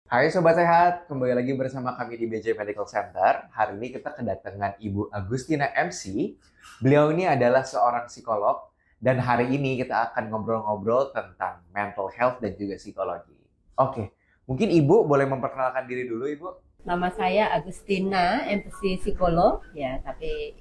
Hai Sobat Sehat, kembali lagi bersama kami di BJ Medical Center. Hari ini kita kedatangan Ibu Agustina MC. Beliau ini adalah seorang psikolog dan hari ini kita akan ngobrol-ngobrol tentang mental health dan juga psikologi. Oke, mungkin Ibu boleh memperkenalkan diri dulu Ibu? Nama saya Agustina, MPC psikolog ya, tapi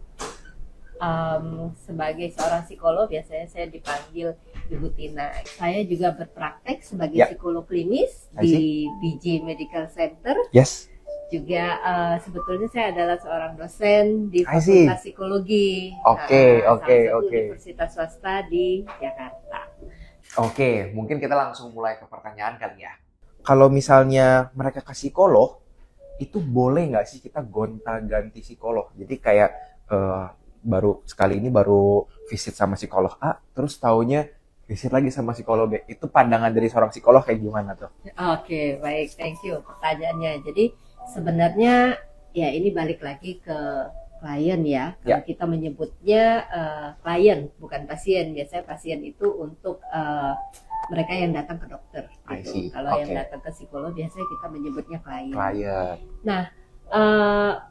sebagai seorang psikolog biasanya saya dipanggil Ibu Tina. Saya juga berpraktek sebagai psikolog klinis di BJ Medical Center. Yes. Juga sebetulnya saya adalah seorang dosen di Fakultas Psikologi. Salah satu universitas swasta di Jakarta. Oke, mungkin kita langsung mulai ke pertanyaan kali ya. Kalau misalnya mereka ke psikolog, itu boleh nggak sih kita gonta-ganti psikolog? Jadi kayak baru sekali ini baru visit sama psikolog A, terus taunya visit lagi sama psikolog B. Itu pandangan dari seorang psikolog kayak gimana tuh? Oke, baik, thank you pertanyaannya. Jadi sebenarnya ya ini balik lagi ke klien ya. Kalau kita menyebutnya klien bukan pasien. Biasanya pasien itu untuk mereka yang datang ke dokter. Gitu. Kalau yang datang ke psikolog biasanya kita menyebutnya klien. Nah,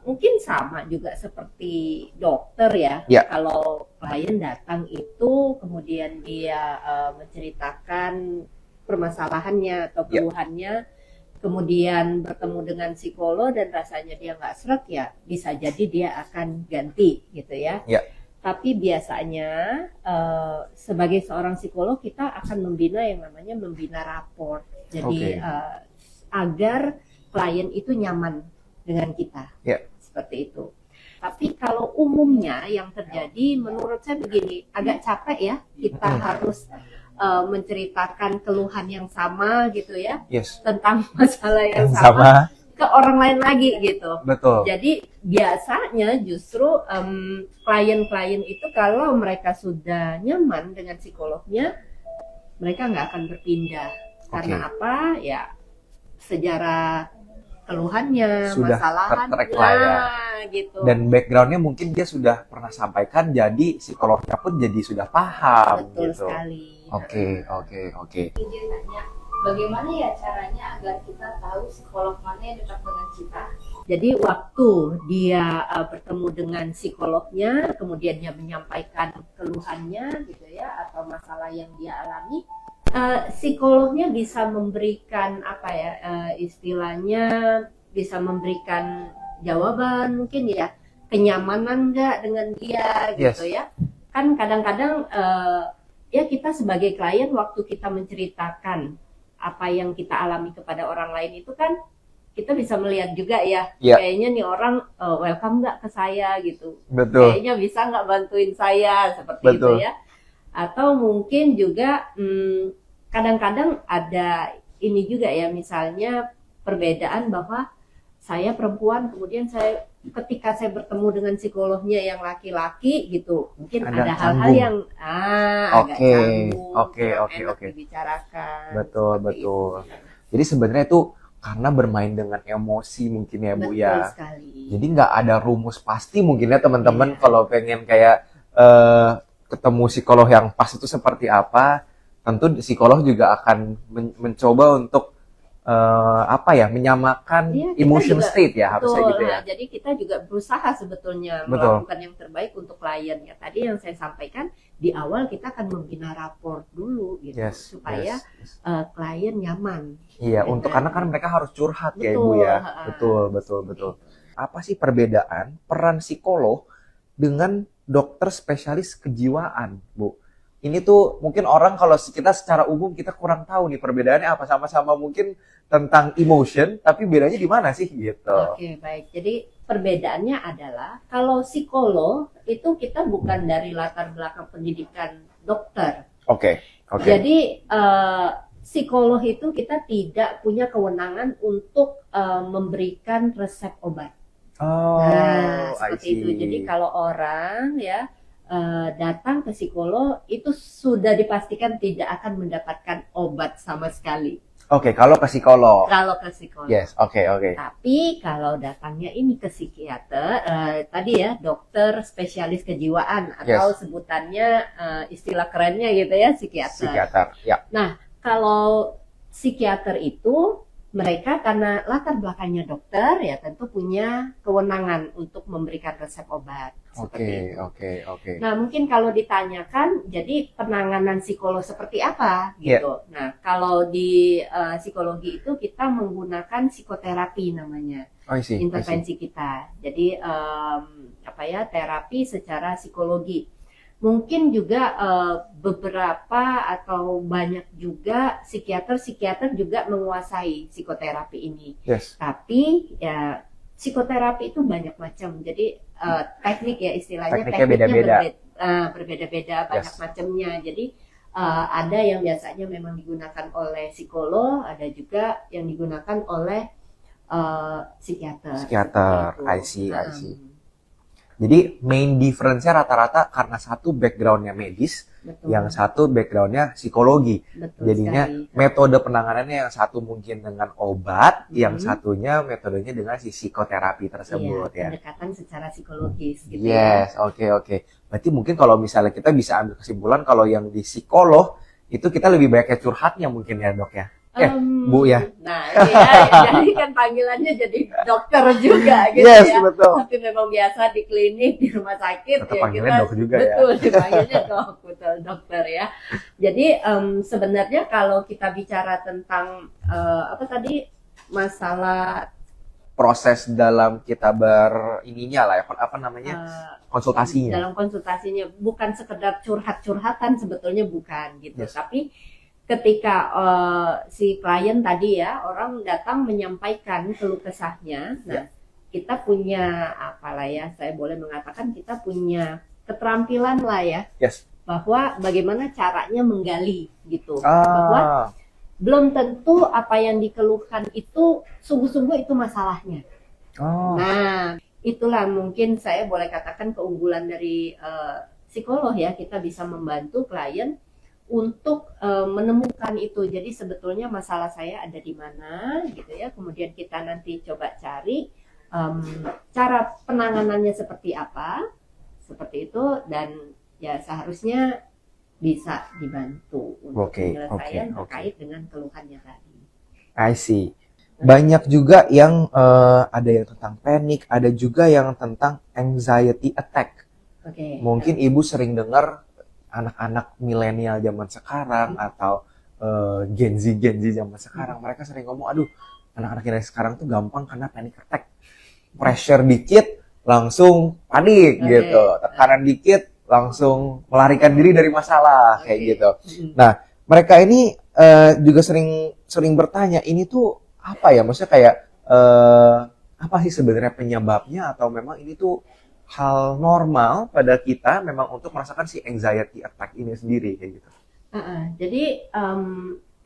mungkin sama juga seperti dokter ya. Kalau klien datang itu kemudian dia menceritakan permasalahannya atau keluhannya, kemudian bertemu dengan psikolog dan rasanya dia nggak seret ya, bisa jadi dia akan ganti gitu ya. Tapi biasanya sebagai seorang psikolog kita akan membina yang namanya membina rapor. Jadi agar klien itu nyaman dengan kita, seperti itu. Tapi kalau umumnya yang terjadi, menurut saya begini, agak capek ya, kita harus menceritakan keluhan yang sama gitu ya, tentang masalah yang sama ke orang lain lagi gitu. Betul. Jadi biasanya justru klien-klien itu kalau mereka sudah nyaman dengan psikolognya, mereka nggak akan berpindah. Karena apa? Ya sejarah keluhannya, sudah masalahnya, ya. Gitu. Dan backgroundnya mungkin dia sudah pernah sampaikan, jadi psikolognya pun jadi sudah paham. Betul gitu. Sekali. Oke. Izin tanya, bagaimana ya caranya agar kita tahu psikolog mana yang dekat dengan kita? Jadi waktu dia bertemu dengan psikolognya, kemudian dia menyampaikan keluhannya, gitu ya, atau masalah yang dia alami. Psikolognya bisa memberikan apa ya istilahnya, bisa memberikan jawaban mungkin ya, kenyamanan nggak dengan dia gitu ya. Kan kadang-kadang ya kita sebagai klien waktu kita menceritakan apa yang kita alami kepada orang lain itu kan kita bisa melihat juga ya, kayaknya nih orang welcome nggak ke saya gitu. Betul. Kayaknya bisa nggak bantuin saya seperti itu ya. Atau mungkin juga kadang-kadang ada ini juga ya, misalnya perbedaan bahwa saya perempuan, kemudian ketika saya bertemu dengan psikolognya yang laki-laki gitu, mungkin ada hal-hal yang agak canggung, enak dibicarakan. Betul. Jadi sebenarnya itu karena bermain dengan emosi mungkin ya Bu ya. Betul sekali. Jadi nggak ada rumus pasti mungkin ya teman-teman kalau pengen kayak ketemu psikolog yang pas itu seperti apa, tentu psikolog juga akan mencoba untuk menyamakan emotion juga, state ya, harusnya gitu ya. Jadi kita juga berusaha sebetulnya melakukan yang terbaik untuk klien ya. Tadi yang saya sampaikan di awal kita akan membina rapor dulu gitu supaya klien nyaman. Iya, karena kan mereka harus curhat ya Ibu ya. Betul. Apa sih perbedaan peran psikolog dengan dokter spesialis kejiwaan, Bu? Ini tuh mungkin orang kalau kita secara umum kita kurang tahu nih perbedaannya apa, sama-sama mungkin tentang emotion, tapi bedanya di mana sih gitu. Oke, baik. Jadi perbedaannya adalah kalau psikolog itu kita bukan dari latar belakang pendidikan dokter. Oke. Jadi psikolog itu kita tidak punya kewenangan untuk memberikan resep obat. Seperti itu. Jadi kalau orang ya datang ke psikolog itu sudah dipastikan tidak akan mendapatkan obat sama sekali. Kalau ke psikolog. Yes, oke. Tapi kalau datangnya ini ke psikiater, tadi ya dokter spesialis kejiwaan atau sebutannya istilah kerennya gitu ya, psikiater. Ya. Nah, kalau psikiater itu mereka karena latar belakangnya dokter ya tentu punya kewenangan untuk memberikan resep obat seperti itu. Oke. Nah, mungkin kalau ditanyakan, jadi penanganan psikolog seperti apa gitu. Nah, kalau di psikologi itu kita menggunakan psikoterapi namanya, intervensi kita. Jadi terapi secara psikologi. Mungkin juga beberapa atau banyak juga psikiater juga menguasai psikoterapi ini. Tapi ya psikoterapi itu banyak macam. Jadi teknik ya istilahnya tekniknya berbeda-beda banyak macamnya. Jadi ada yang biasanya memang digunakan oleh psikolog, ada juga yang digunakan oleh psikiater. I see. Jadi main difference-nya rata-rata karena satu background-nya medis, yang satu background-nya psikologi. Jadinya metode penanganannya yang satu mungkin dengan obat, yang satunya metodenya dengan si psikoterapi tersebut ya. Pendekatan secara psikologis gitu Oke. Berarti mungkin kalau misalnya kita bisa ambil kesimpulan kalau yang di psikolog itu kita lebih banyak curhatnya mungkin ya dok ya. Bu ya. Nah, jadi kan panggilannya jadi dokter juga gitu Betul. Tapi memang biasa di klinik, di rumah sakit tetap panggilnya dok juga betul, dipanggilnya dokter ya. Jadi sebenarnya kalau kita bicara tentang masalah proses dalam kita konsultasinya. Dalam konsultasinya bukan sekedar curhat-curhatan sebetulnya bukan gitu. Tapi ketika si klien tadi ya, orang datang menyampaikan keluh kesahnya, kita punya saya boleh mengatakan kita punya keterampilan lah ya, bahwa bagaimana caranya menggali gitu, bahwa belum tentu apa yang dikeluhkan itu sungguh-sungguh itu masalahnya. Nah, itulah mungkin saya boleh katakan keunggulan dari psikolog ya, kita bisa membantu klien untuk menemukan itu. Jadi sebetulnya masalah saya ada di mana gitu ya. Kemudian kita nanti coba cari cara penanganannya seperti apa. Seperti itu dan ya seharusnya bisa dibantu untuk penyelesaian terkait dengan keluhannya tadi. I see. Banyak juga yang ada yang tentang panik, ada juga yang tentang anxiety attack. Mungkin ibu sering dengar anak-anak milenial zaman sekarang atau Gen Z zaman sekarang, mereka sering ngomong, aduh anak-anak milenial sekarang tuh gampang kena panic attack, pressure dikit langsung panik gitu, tekanan dikit langsung melarikan diri dari masalah kayak gitu. Nah mereka ini juga sering bertanya, ini tuh apa ya, maksudnya kayak apa sih sebenarnya penyebabnya, atau memang ini tuh hal normal pada kita memang untuk merasakan si anxiety attack ini sendiri kayak gitu. Jadi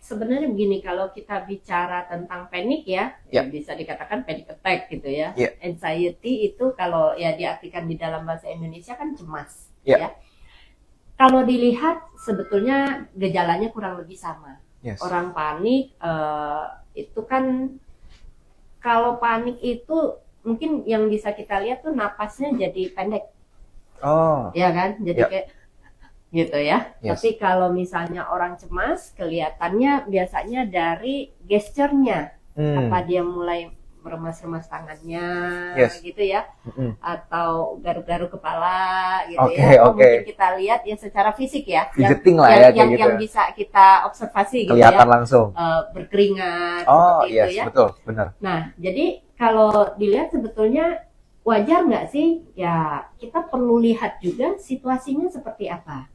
sebenarnya begini, kalau kita bicara tentang panik ya, bisa dikatakan panic attack gitu ya. Anxiety itu kalau ya diartikan di dalam bahasa Indonesia kan cemas ya. Kalau dilihat sebetulnya gejalanya kurang lebih sama. Orang panik itu kan, kalau panik itu mungkin yang bisa kita lihat tuh napasnya jadi pendek. Ya kan? Jadi kayak gitu ya. Tapi kalau misalnya orang cemas, kelihatannya biasanya dari gesturnya. Apa dia mulai meremas-remas tangannya gitu ya. Atau garuk-garuk kepala gitu ya. Mungkin kita lihat ya secara fisik ya. Yang bisa kita observasi gitu kelihatan langsung. Berkeringat seperti itu ya. Betul, benar. Nah, jadi kalau dilihat sebetulnya wajar nggak sih? Ya, kita perlu lihat juga situasinya seperti apa,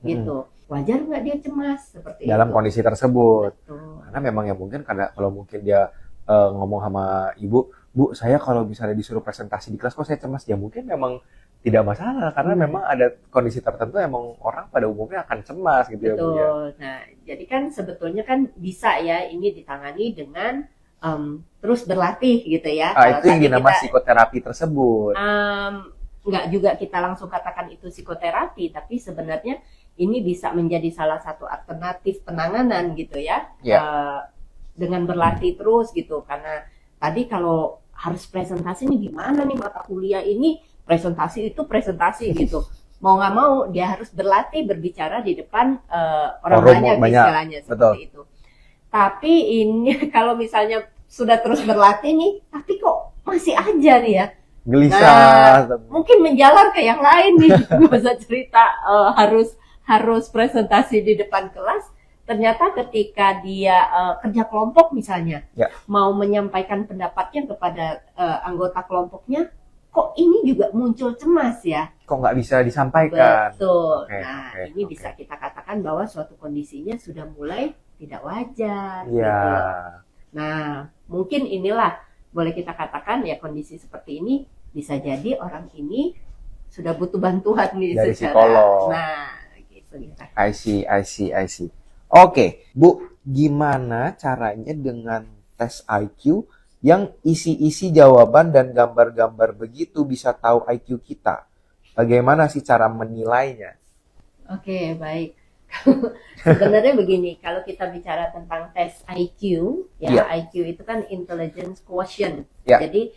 gitu. Wajar nggak dia cemas seperti dalam itu? Kondisi tersebut? Betul. Karena memang ya mungkin kalau mungkin dia ngomong sama ibu, Bu, saya kalau misalnya disuruh presentasi di kelas kok saya cemas, ya mungkin memang tidak masalah karena memang ada kondisi tertentu emang orang pada umumnya akan cemas gitu. Betul. Ya Bu ya. Nah, jadi kan sebetulnya kan bisa ya ini ditangani dengan terus berlatih gitu ya. Itu yang dinamakan psikoterapi tersebut. Nggak juga kita langsung katakan itu psikoterapi, tapi sebenarnya ini bisa menjadi salah satu alternatif penanganan gitu ya. Dengan berlatih terus gitu, karena tadi kalau harus presentasi nih gimana nih mata kuliah ini, presentasi gitu. Mau nggak mau dia harus berlatih berbicara di depan orang banyak istilahnya seperti itu. Tapi ini kalau misalnya sudah terus berlatih nih, tapi kok masih aja nih ya. Gelisah. Mungkin menjalar ke yang lain nih. Nggak usah cerita harus presentasi di depan kelas. Ternyata ketika dia kerja kelompok misalnya, mau menyampaikan pendapatnya kepada anggota kelompoknya, kok ini juga muncul cemas ya? Kok nggak bisa disampaikan? Betul. Ini bisa kita katakan bahwa suatu kondisinya sudah mulai tidak wajar. Iya. Gitu. Nah, mungkin inilah boleh kita katakan ya kondisi seperti ini bisa jadi orang ini sudah butuh bantuan nih dari secara. psikolog. Nah, gitu ya. I see. Oke, Bu, gimana caranya dengan tes IQ yang isi-isi jawaban dan gambar-gambar begitu bisa tahu IQ kita? Bagaimana sih cara menilainya? Oke, baik. Sebenarnya begini, kalau kita bicara tentang tes IQ, ya IQ itu kan intelligence quotient. Jadi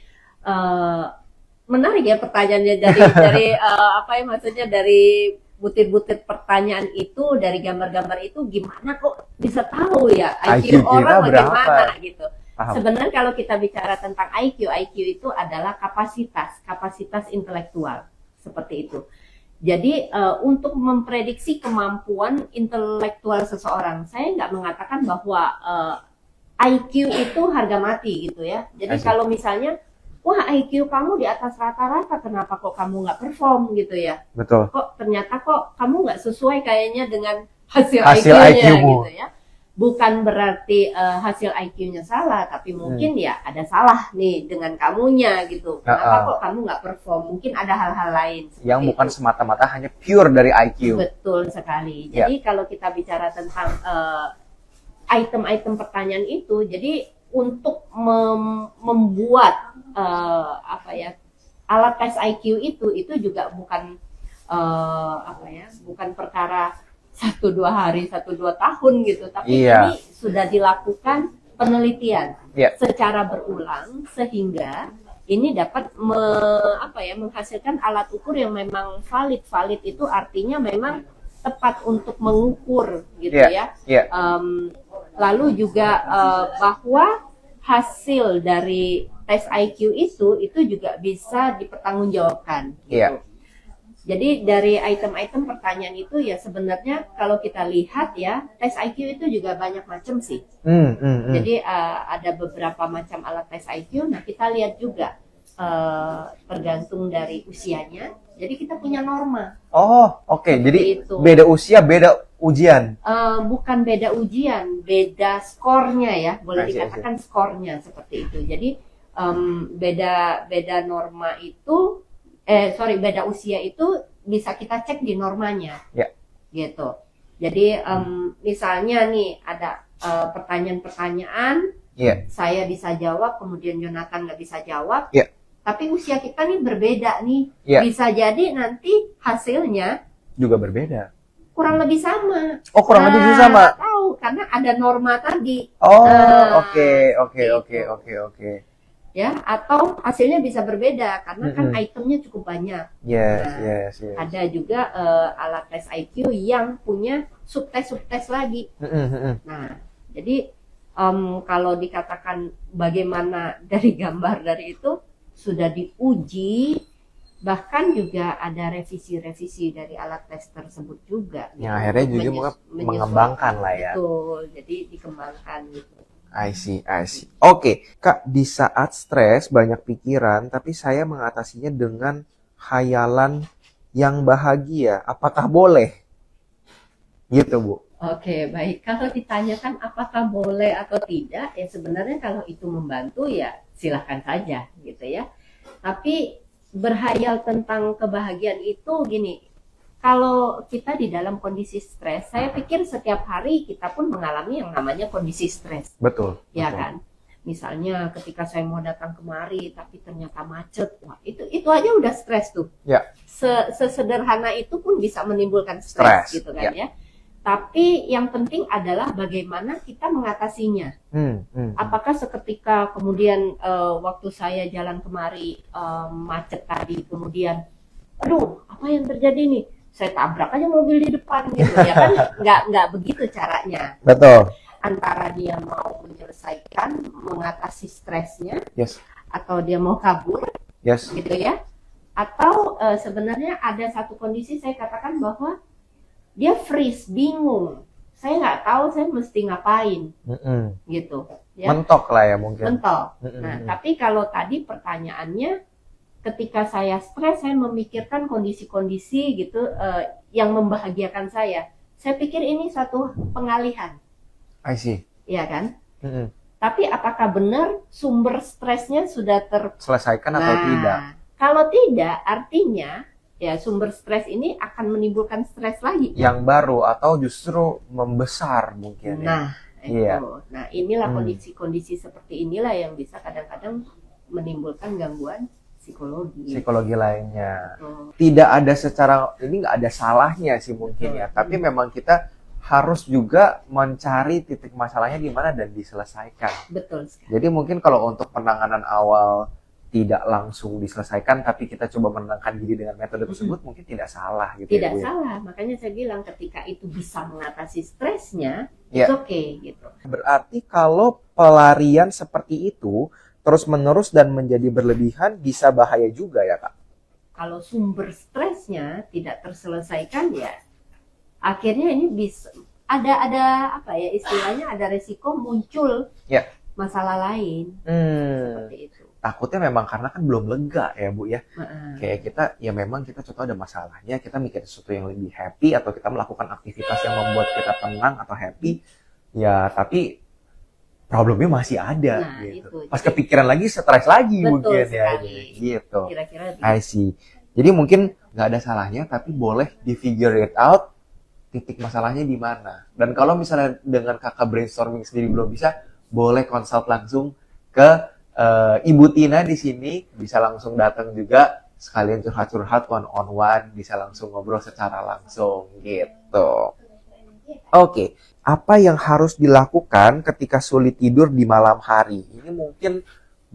menarik ya pertanyaannya dari apa ya maksudnya dari butir-butir pertanyaan itu, dari gambar-gambar itu gimana kok bisa tahu ya IQ orang bagaimana gitu. Sebenarnya kalau kita bicara tentang IQ itu adalah kapasitas intelektual seperti itu. Jadi untuk memprediksi kemampuan intelektual seseorang, saya nggak mengatakan bahwa IQ itu harga mati gitu ya. Jadi kalau misalnya, wah IQ kamu di atas rata-rata, kenapa kok kamu nggak perform gitu ya? Betul. Kok ternyata kamu nggak sesuai kayaknya dengan hasil IQ-nya gitu ya. Bukan berarti hasil IQ-nya salah, tapi mungkin ya ada salah nih dengan kamunya gitu. Kenapa kok kamu nggak perform? Mungkin ada hal-hal lain. Yang bukan semata-mata hanya pure dari IQ. Betul sekali. Jadi kalau kita bicara tentang item-item pertanyaan itu, jadi untuk membuat alat tes IQ itu juga bukan bukan perkara 1-2 hari, 1-2 tahun gitu, tapi ini sudah dilakukan penelitian secara berulang sehingga ini dapat menghasilkan alat ukur yang memang valid. Valid itu artinya memang tepat untuk mengukur gitu ya. Lalu juga bahwa hasil dari tes IQ itu juga bisa dipertanggungjawabkan gitu. Jadi dari item-item pertanyaan itu ya sebenarnya kalau kita lihat ya tes IQ itu juga banyak macam sih. Jadi ada beberapa macam alat tes IQ. Nah kita lihat juga tergantung dari usianya. Jadi kita punya norma. Oh oke. Jadi itu. Beda usia beda ujian. Bukan beda ujian, beda skornya ya. Boleh dikatakan skornya seperti itu. Jadi beda norma itu. Beda usia itu bisa kita cek di normanya, gitu. Jadi misalnya nih ada pertanyaan-pertanyaan, saya bisa jawab, kemudian Jonathan nggak bisa jawab, tapi usia kita nih berbeda nih, bisa jadi nanti hasilnya juga berbeda, kurang lebih sama. Oh kurang lebih sama? Tahu karena ada norma tadi. Oh oke. Ya, atau hasilnya bisa berbeda karena kan itemnya cukup banyak. Yes. Ada juga alat tes IQ yang punya subtes lagi. Nah, jadi kalau dikatakan bagaimana dari gambar dari itu sudah diuji, bahkan juga ada revisi dari alat tes tersebut juga. Yang akhirnya juga mengembangkan lah ya. Betul, jadi dikembangkan gitu. I see. Oke, Kak, di saat stres banyak pikiran, tapi saya mengatasinya dengan khayalan yang bahagia. Apakah boleh? Gitu, Bu. Oke, baik. Kalau ditanyakan apakah boleh atau tidak, ya sebenarnya kalau itu membantu ya silahkan saja, gitu ya. Tapi berhayal tentang kebahagiaan itu gini. Kalau kita di dalam kondisi stres, saya pikir setiap hari kita pun mengalami yang namanya kondisi stres. Betul. Ya kan? Misalnya ketika saya mau datang kemari, tapi ternyata macet. Wah, itu aja udah stres tuh. Sesederhana itu pun bisa menimbulkan stres gitu kan ya. Tapi yang penting adalah bagaimana kita mengatasinya. Apakah seketika kemudian waktu saya jalan kemari macet tadi, kemudian, aduh, apa yang terjadi nih? Saya tabrak aja mobil di depan gitu ya kan, nggak begitu caranya. Betul. antara dia mau menyelesaikan, mengatasi stresnya, Yes. atau dia mau kabur, Yes. gitu ya. Atau sebenarnya ada satu kondisi saya katakan bahwa dia freeze, bingung. Saya nggak tahu saya mesti ngapain, gitu. Ya. Mentok lah ya mungkin. Mentok. Nah, tapi kalau tadi pertanyaannya, ketika saya stres, saya memikirkan kondisi-kondisi gitu yang membahagiakan saya. Saya pikir ini satu pengalihan, I see. ya kan? Tapi apakah benar sumber stresnya sudah Selesaikan atau tidak? Kalau tidak, artinya ya sumber stres ini akan menimbulkan stres lagi. Yang baru atau justru membesar mungkin ya. Nah, itu. Iya. Nah, inilah kondisi-kondisi seperti inilah yang bisa kadang-kadang menimbulkan gangguan Psikologi lainnya. Tuh. Tidak ada secara, ini nggak ada salahnya sih mungkin ya. Tapi memang kita harus juga mencari titik masalahnya di mana dan diselesaikan. Betul sekali. Jadi mungkin kalau untuk penanganan awal tidak langsung diselesaikan, tapi kita coba menenangkan diri dengan metode tersebut, mungkin tidak salah gitu. Tidak ya, Bu, ya. salah, makanya saya bilang ketika itu bisa mengatasi stresnya, Ya. it's okay gitu. Berarti kalau pelarian seperti itu terus-menerus dan menjadi berlebihan bisa bahaya juga ya, Kak? Kalau sumber stresnya tidak terselesaikan ya, akhirnya ini bisa ada apa ya istilahnya, ada resiko muncul Ya. masalah lain seperti itu. Takutnya memang karena kan belum lega ya, Bu ya. Heeh. Kayak kita ya memang kita contoh ada masalahnya, kita mikir sesuatu yang lebih happy atau kita melakukan aktivitas yang membuat kita tenang atau happy, ya tapi problemnya masih ada Nah, gitu. itu. Pas Jadi- kepikiran lagi, stres lagi Betul mungkin ya sekali. gitu. Kira-kira I see. Jadi mungkin nggak ada salahnya, tapi boleh di figure it out titik masalahnya di mana. Dan kalau misalnya dengan kakak brainstorming sendiri belum bisa, boleh consult langsung ke Ibu Tina di sini, bisa langsung datang juga sekalian curhat-curhat one on one, bisa langsung ngobrol secara langsung gitu. Oke, apa yang harus dilakukan ketika sulit tidur di malam hari? Ini mungkin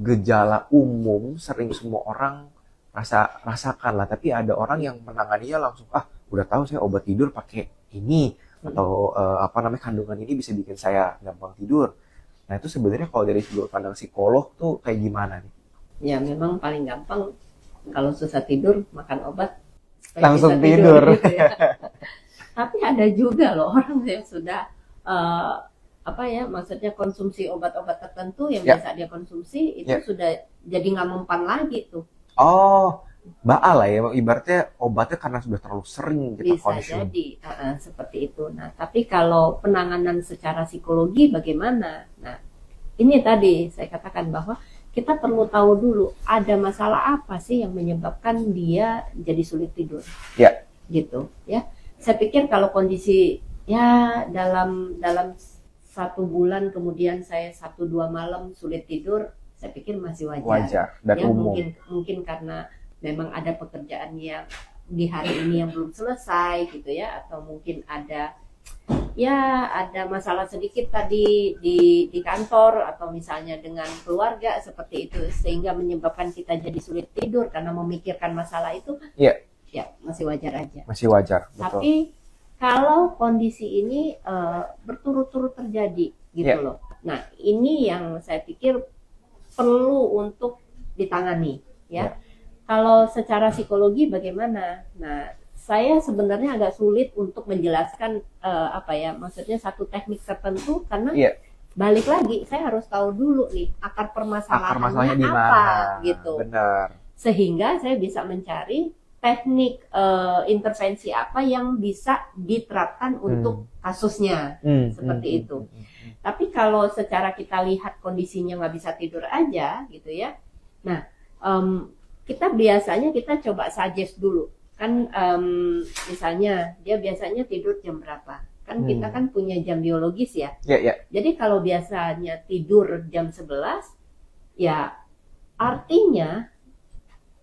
gejala umum, sering semua orang rasakan lah. Tapi ada orang yang menanganinya langsung, udah tahu saya obat tidur pakai ini atau kandungan ini bisa bikin saya gampang tidur. Nah itu sebenarnya kalau dari sudut pandang psikolog tuh kayak gimana nih? ya memang paling gampang kalau susah tidur makan obat supaya Langsung bisa tidur. gitu ya. Tapi ada juga loh orang yang sudah maksudnya konsumsi obat-obat tertentu yang Ya. biasa dia konsumsi itu Ya. sudah jadi nggak mempan lagi tuh. Oh, baal lah ya, ibaratnya obatnya karena sudah terlalu sering kita Bisa konsum. jadi seperti itu. Nah, tapi kalau penanganan secara psikologi bagaimana? Nah, ini tadi saya katakan bahwa kita perlu tahu dulu ada masalah apa sih yang menyebabkan dia jadi sulit tidur. Ya. Gitu, ya. Saya pikir kalau kondisi ya dalam 1 bulan kemudian saya 1-2 malam sulit tidur, saya pikir masih Wajar dan ya, umum. mungkin karena memang ada pekerjaan yang di hari ini yang belum selesai gitu ya, atau mungkin ada masalah sedikit tadi di kantor atau misalnya dengan keluarga seperti itu sehingga menyebabkan kita jadi sulit tidur karena memikirkan masalah itu. Iya. Ya masih wajar aja. Masih wajar, betul. Tapi kalau kondisi ini berturut-turut terjadi gitu Ya. loh. Nah ini yang saya pikir perlu untuk ditangani ya. Kalau secara psikologi bagaimana? Nah, saya sebenarnya agak sulit untuk menjelaskan maksudnya satu teknik tertentu karena Iya. balik lagi saya harus tahu dulu nih akar Masalahnya permasalahannya di apa mana? gitu. Benar. Sehingga saya bisa mencari teknik intervensi apa yang bisa diterapkan untuk kasusnya seperti itu. Tapi kalau secara kita lihat kondisinya nggak bisa tidur aja gitu ya. Nah, kita coba suggest dulu kan, misalnya dia biasanya tidur jam berapa? Kan kita kan punya jam biologis ya. Ya. Jadi kalau biasanya tidur jam 11, ya artinya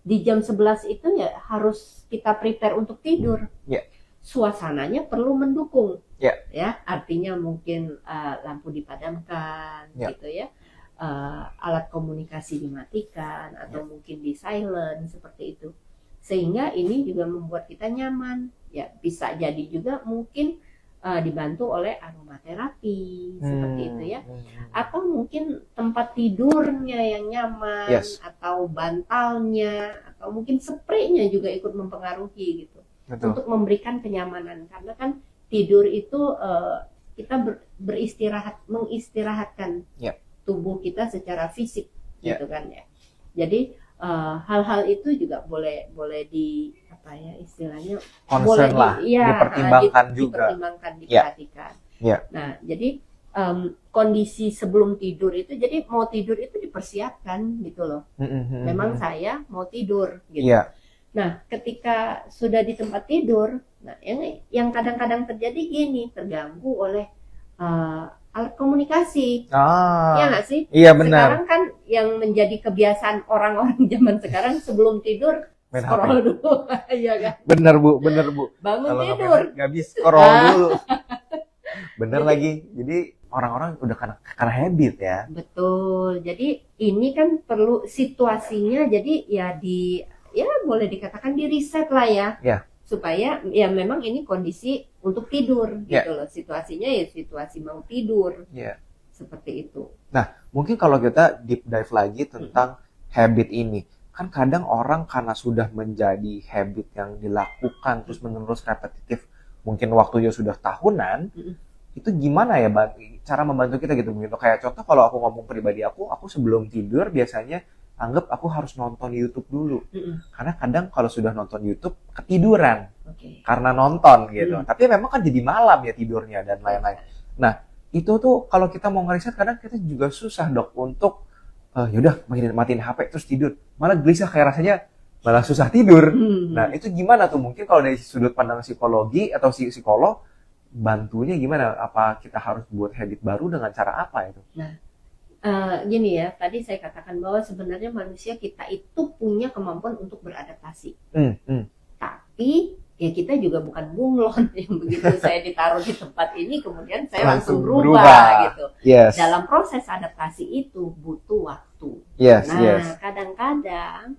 di jam 11 itu ya harus kita prepare untuk tidur. Ya. Suasananya perlu mendukung. Ya. Artinya mungkin lampu dipadamkan Ya. gitu ya. Alat komunikasi dimatikan atau mungkin di silent seperti itu. Sehingga ini juga membuat kita nyaman. Ya, bisa jadi juga mungkin dibantu oleh aromaterapi seperti itu ya, atau mungkin tempat tidurnya yang nyaman, Yes. atau bantalnya, atau mungkin spraynya juga ikut mempengaruhi gitu, Betul. untuk memberikan kenyamanan, karena kan tidur itu kita beristirahat, mengistirahatkan Yep. tubuh kita secara fisik Yeah. gitu kan ya. Jadi hal-hal itu juga boleh di apa ya istilahnya, Concern lah, dipertimbangkan juga. dipertimbangkan, Ya. diperhatikan. Ya. Nah, jadi kondisi sebelum tidur itu, jadi mau tidur itu dipersiapkan gitu loh. Memang saya mau tidur gitu. Iya. Nah, ketika sudah di tempat tidur, nah yang kadang-kadang terjadi gini, terganggu oleh alat komunikasi. Ya nggak sih? Iya benar. Sekarang kan yang menjadi kebiasaan orang-orang zaman sekarang sebelum tidur Main scroll HP. dulu, iya kan? Bener bu. Bangun Kalau tidur. nggak bisa scroll Ah. dulu. Bener lagi. Jadi orang-orang udah karena habit ya. Betul. Jadi ini kan perlu situasinya, jadi ya boleh dikatakan di reset lah ya. Ya. Supaya ya memang ini kondisi untuk tidur Ya. gitu loh. Situasinya ya situasi mau tidur. Iya. Seperti itu. Mungkin kalau kita deep dive lagi tentang habit ini, kan kadang orang karena sudah menjadi habit yang dilakukan terus menerus repetitif, mungkin waktunya sudah tahunan, itu gimana ya cara membantu kita gitu? Kayak contoh kalau aku ngomong pribadi aku sebelum tidur biasanya anggap aku harus nonton YouTube dulu, karena kadang kalau sudah nonton YouTube ketiduran Oke. karena nonton gitu. Tapi memang kan jadi malam ya tidurnya dan lain-lain. Nah itu tuh kalau kita mau ngeriset kadang kita juga susah dok untuk yaudah matiin HP terus tidur, malah gelisah kayak rasanya malah susah tidur. Nah itu gimana tuh, mungkin kalau dari sudut pandang psikologi atau psikolog bantunya gimana? Apa kita harus buat habit baru dengan cara apa itu? Gini ya, tadi saya katakan bahwa sebenarnya manusia kita itu punya kemampuan untuk beradaptasi. Tapi ya kita juga bukan bunglon yang begitu saya ditaruh di tempat ini kemudian saya langsung berubah gitu. Yes. Dalam proses adaptasi itu butuh waktu. Yes, Nah, yes. kadang-kadang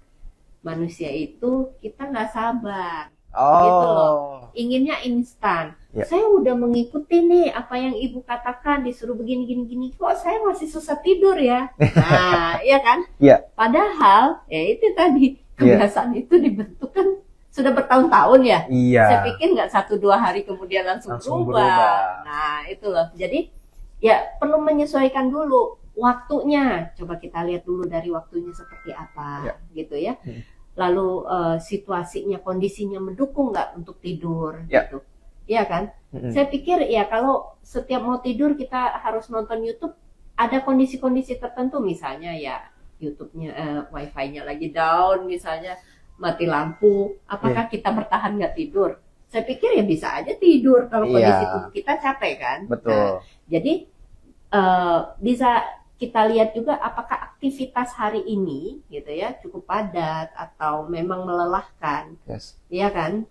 manusia itu kita nggak sabar, Oh. gitu loh. Inginnya instan. Ya. Saya udah mengikuti nih apa yang ibu katakan, disuruh begini, kok saya masih susah tidur ya? Nah, iya kan? Iya. Padahal ya itu tadi kebiasaan itu dibentuk kan sudah bertahun-tahun ya. Iya. Saya pikir nggak 1-2 hari kemudian langsung berubah. Nah, itu loh. Jadi ya perlu menyesuaikan dulu waktunya. Coba kita lihat dulu dari waktunya seperti apa, gitu ya. Lalu situasinya, kondisinya mendukung nggak untuk tidur, gitu. Iya kan? Saya pikir ya kalau setiap mau tidur kita harus nonton YouTube, ada kondisi-kondisi tertentu, misalnya ya YouTube-nya, Wi-Fi-nya lagi down, misalnya mati lampu, apakah kita bertahan nggak tidur? Saya pikir ya bisa aja tidur kalau kondisi tubuh kita capek kan. Betul. Nah, jadi bisa kita lihat juga apakah aktivitas hari ini gitu ya cukup padat atau memang melelahkan. Yes. Iya kan?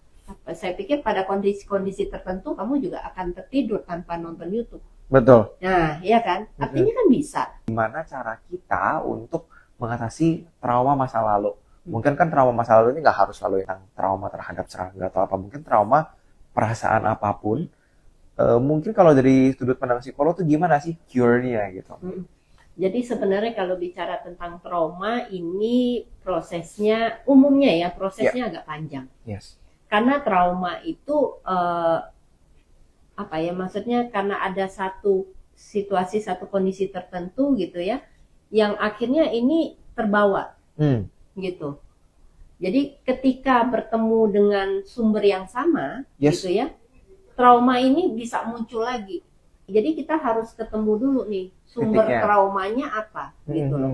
Saya pikir pada kondisi-kondisi tertentu kamu juga akan tertidur tanpa nonton YouTube. Betul. Nah, iya kan? Artinya kan bisa. Gimana cara kita untuk mengatasi trauma masa lalu? Mungkin kan trauma masa lalu ini nggak harus selalu yang trauma terhadap serangga atau apa. Mungkin trauma perasaan apapun. Mungkin kalau dari sudut pandang psikolog tuh gimana sih cure-nya gitu? Jadi sebenarnya kalau bicara tentang trauma ini prosesnya umumnya ya prosesnya agak panjang. Yes. Karena trauma itu apa ya maksudnya karena ada satu situasi, satu kondisi tertentu gitu ya yang akhirnya ini terbawa gitu. Jadi ketika bertemu dengan sumber yang sama gitu ya, trauma ini bisa muncul lagi. Jadi kita harus ketemu dulu nih sumber traumanya apa gitu loh.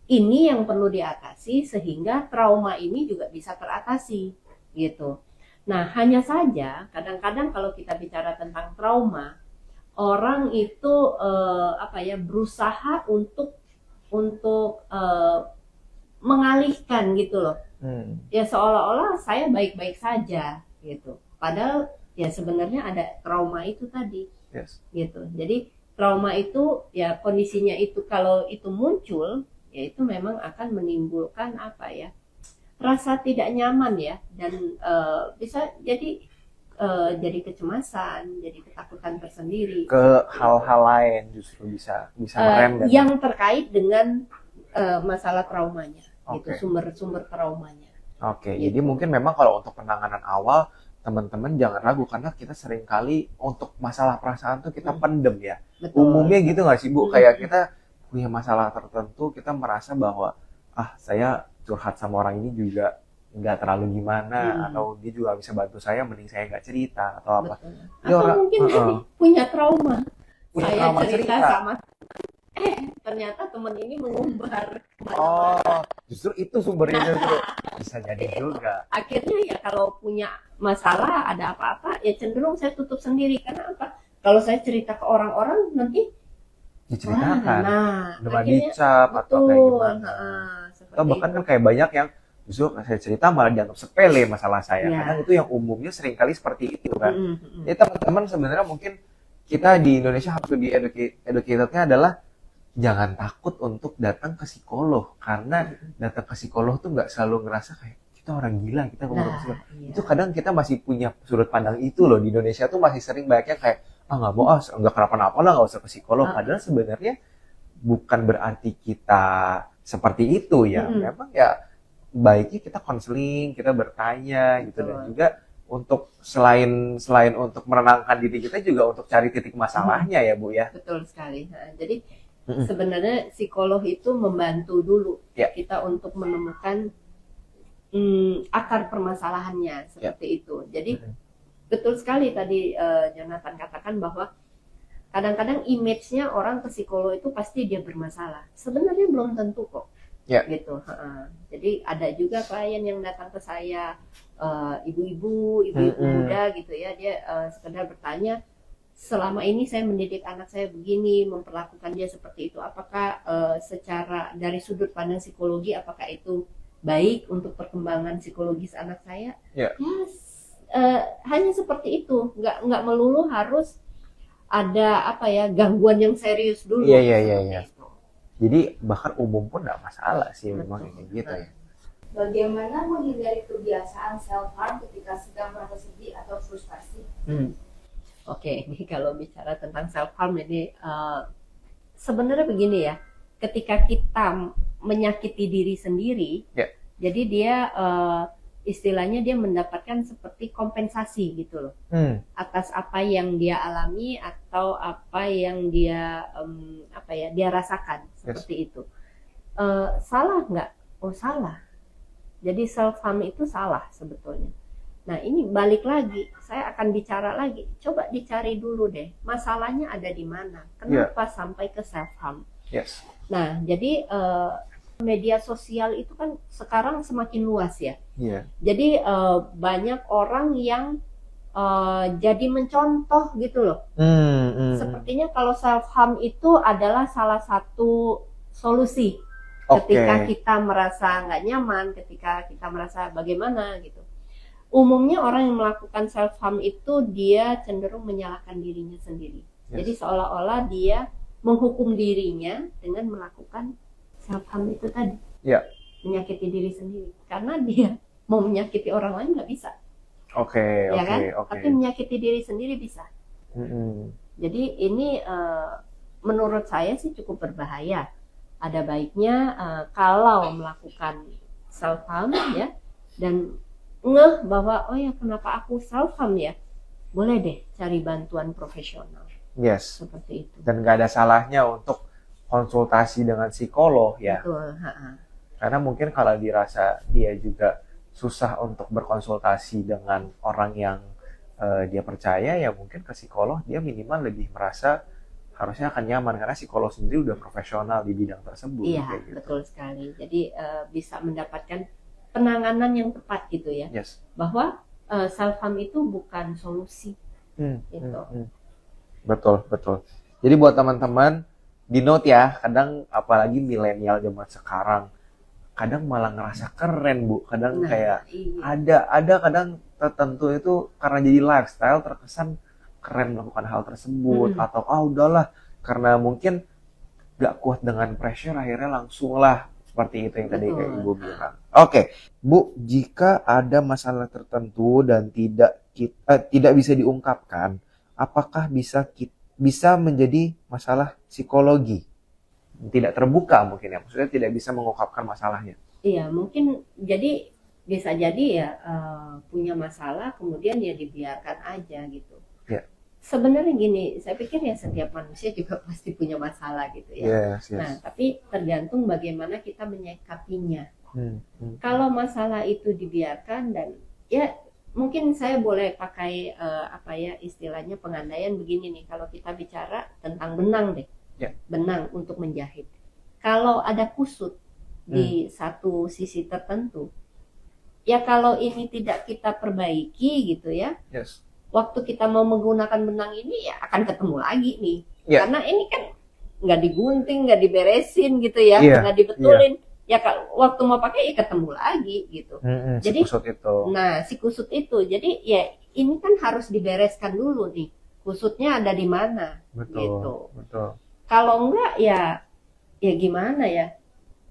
Ini yang perlu diatasi sehingga trauma ini juga bisa teratasi gitu. Nah, hanya saja kadang-kadang kalau kita bicara tentang trauma, orang itu berusaha untuk mengalihkan gitu loh. Ya seolah-olah saya baik-baik saja gitu. Padahal ya sebenarnya ada trauma itu tadi. Yes. Gitu. Jadi trauma itu ya kondisinya itu kalau itu muncul ya itu memang akan menimbulkan apa ya? Rasa tidak nyaman ya dan bisa jadi jadi kecemasan, jadi ketakutan tersendiri. Ke hal-hal lain justru bisa merembet. Yang terkait dengan masalah traumanya, Oke. gitu, sumber traumanya. Oke, Gitu. jadi mungkin memang kalau untuk penanganan awal, teman-teman jangan ragu karena kita sering kali untuk masalah perasaan tuh kita pendem ya. Betul. Umumnya gitu nggak sih Bu? Kayak kita punya masalah tertentu, kita merasa bahwa saya curhat sama orang ini juga nggak terlalu gimana, atau dia juga bisa bantu saya, mending saya nggak cerita atau apa. Betul. Ya, Atau mungkin tadi punya trauma. Punya Saya trauma cerita cerita. sama ternyata teman ini mengumbar. Oh, justru itu sumbernya justru. Bisa jadi juga. Akhirnya ya kalau punya masalah, ada apa-apa, ya cenderung saya tutup sendiri. Karena apa? Kalau saya cerita ke orang-orang nanti Diceritakan. Udah akhirnya dicap atau kayak betul. gimana. Seperti Atau bahkan itu. kan kayak banyak yang justru saya cerita malah dianggap sepele masalah saya. Ya. Kadang itu yang umumnya seringkali seperti itu kan. Mm-mm. Jadi teman-teman sebenarnya mungkin kita di Indonesia harus lebih educatednya adalah jangan takut untuk datang ke psikolog. Karena datang ke psikolog tuh nggak selalu ngerasa kayak kita orang gila, kita ngomong ke psikolog. Iya. Itu kadang kita masih punya sudut pandang itu loh. Di Indonesia tuh masih sering banyak yang kayak nggak mau, nggak kenapa-napa lah, nggak usah ke psikolog. Padahal sebenarnya bukan berarti kita seperti itu ya. Memang ya baiknya kita konseling, kita bertanya gitu. Dan juga untuk selain untuk menenangkan diri kita juga untuk cari titik masalahnya ya Bu ya. Betul sekali. Nah, jadi sebenarnya psikolog itu membantu dulu kita untuk menemukan akar permasalahannya seperti itu. Jadi betul sekali tadi Jonathan katakan bahwa kadang-kadang image-nya orang ke psikolog itu pasti dia bermasalah. Sebenarnya belum tentu kok. Gitu. Jadi ada juga klien yang datang ke saya, ibu-ibu muda gitu ya, dia sekedar bertanya, selama ini saya mendidik anak saya begini, memperlakukan dia seperti itu, apakah secara dari sudut pandang psikologi apakah itu baik untuk perkembangan psikologis anak saya? Hanya seperti itu, nggak melulu harus ada gangguan yang serius dulu. Iya. Jadi bahkan umum pun nggak masalah sih memang kayak gitu ya. Bagaimana menghindari kebiasaan self harm ketika sedang merasa sedih atau frustasi? Oke, ini kalau bicara tentang self harm ini sebenarnya begini ya, ketika kita menyakiti diri sendiri, jadi dia istilahnya dia mendapatkan seperti kompensasi gitu loh, atas apa yang dia alami atau apa yang dia dia rasakan seperti itu. Salah nggak? Oh salah. Jadi self harm itu salah sebetulnya. Nah ini balik lagi, saya akan bicara lagi. Coba dicari dulu deh, masalahnya ada di mana? Kenapa sampai ke self harm? Nah jadi media sosial itu kan sekarang semakin luas ya. Jadi banyak orang yang jadi mencontoh gitu loh. Sepertinya kalau self harm itu adalah salah satu solusi ketika kita merasa nggak nyaman, ketika kita merasa bagaimana gitu. Umumnya orang yang melakukan self harm itu dia cenderung menyalahkan dirinya sendiri. Jadi seolah-olah dia menghukum dirinya dengan melakukan self harm itu tadi, menyakiti diri sendiri, karena dia mau menyakiti orang lain nggak bisa, tapi menyakiti diri sendiri bisa. Jadi ini menurut saya sih cukup berbahaya. Ada baiknya kalau melakukan self harm ya, dan ngeh bahwa kenapa aku self harm ya, boleh deh cari bantuan profesional. Seperti itu. Dan nggak ada salahnya untuk konsultasi dengan psikolog ya. Betul. Karena mungkin kalau dirasa dia juga susah untuk berkonsultasi dengan orang yang dia percaya, ya mungkin ke psikolog dia minimal lebih merasa harusnya akan nyaman karena psikolog sendiri udah profesional di bidang tersebut. Iya, gitu. betul sekali. Jadi bisa mendapatkan penanganan yang tepat gitu ya. Bahwa self harm itu bukan solusi. Gitu. Betul. Jadi buat teman-teman di note ya, kadang apalagi milenial zaman sekarang kadang malah ngerasa keren Bu, kadang kayak ada kadang tertentu itu karena jadi lifestyle terkesan keren melakukan hal tersebut, atau udahlah karena mungkin gak kuat dengan pressure akhirnya langsung lah seperti itu yang tadi kayak Ibu bilang. Oke, Bu, jika ada masalah tertentu dan tidak tidak bisa diungkapkan, apakah bisa menjadi masalah psikologi? Tidak terbuka mungkin ya, maksudnya tidak bisa mengungkapkan masalahnya. Iya, mungkin jadi bisa jadi ya punya masalah kemudian ya dibiarkan aja gitu. Ya. Sebenarnya gini, saya pikir ya setiap manusia juga pasti punya masalah gitu ya. Yes, yes. Nah, tapi tergantung bagaimana kita menyikapinya. Hmm. Kalau masalah itu dibiarkan dan ya mungkin saya boleh pakai apa ya istilahnya pengandaian begini nih, kalau kita bicara tentang benang deh. Ya. Benang untuk menjahit. Kalau ada kusut di satu sisi tertentu, ya kalau ini tidak kita perbaiki gitu ya, Yes. waktu kita mau menggunakan benang ini ya akan ketemu lagi nih. Ya. Karena ini kan nggak digunting, nggak diberesin gitu ya, Iya, nggak dibetulin. Ya kalau waktu mau pakai ya ketemu lagi gitu. Si kusut itu. Nah, si kusut itu, jadi ya ini kan harus dibereskan dulu nih. Kusutnya ada di mana? Betul, Gitu. betul. Kalau enggak ya gimana ya?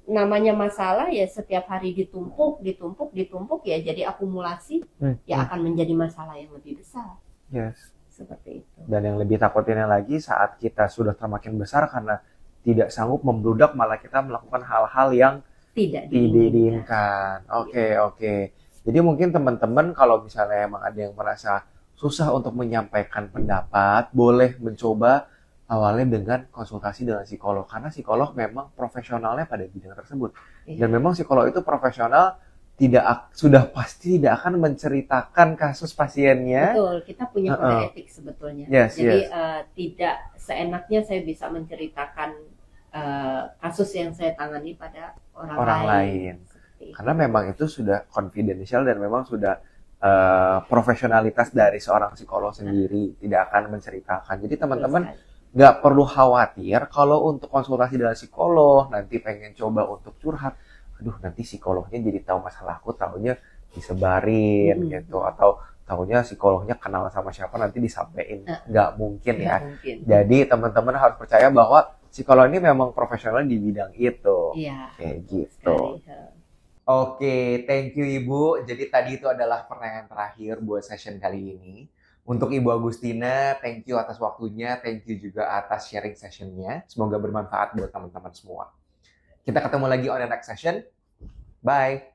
Namanya masalah ya setiap hari ditumpuk ya jadi akumulasi ya akan menjadi masalah yang lebih besar. Yes. Seperti itu. Dan yang lebih takutinnya lagi saat kita sudah semakin besar karena tidak sanggup membludak, malah kita melakukan hal-hal yang Tidak diinginkan. Oke. Jadi mungkin teman-teman kalau misalnya emang ada yang merasa susah untuk menyampaikan pendapat, boleh mencoba awalnya dengan konsultasi dengan psikolog. Karena psikolog memang profesionalnya pada bidang tersebut. Iya. Dan memang psikolog itu profesional, sudah pasti tidak akan menceritakan kasus pasiennya. Betul, kita punya kode etik sebetulnya. Yes, Jadi yes. Tidak seenaknya saya bisa menceritakan kasus yang saya tangani pada orang lain. Seperti itu. Karena memang itu sudah confidential dan memang sudah profesionalitas dari seorang psikolog sendiri, tidak akan menceritakan. Jadi teman-teman nggak perlu khawatir kalau untuk konsultasi dengan psikolog, nanti pengen coba untuk curhat, aduh nanti psikolognya jadi tahu masalahku, taunya disebarin gitu, atau taunya psikolognya kenal sama siapa nanti disampaikan. Nggak mungkin ya. Mungkin. Jadi teman-teman harus percaya bahwa psikolog ini memang profesional di bidang itu. Iya. Kayak gitu. Oke, thank you Ibu. Jadi tadi itu adalah pertanyaan terakhir buat session kali ini. Untuk Ibu Agustina, thank you atas waktunya, thank you juga atas sharing sessionnya. Semoga bermanfaat buat teman-teman semua. Kita ketemu lagi on the next session. Bye.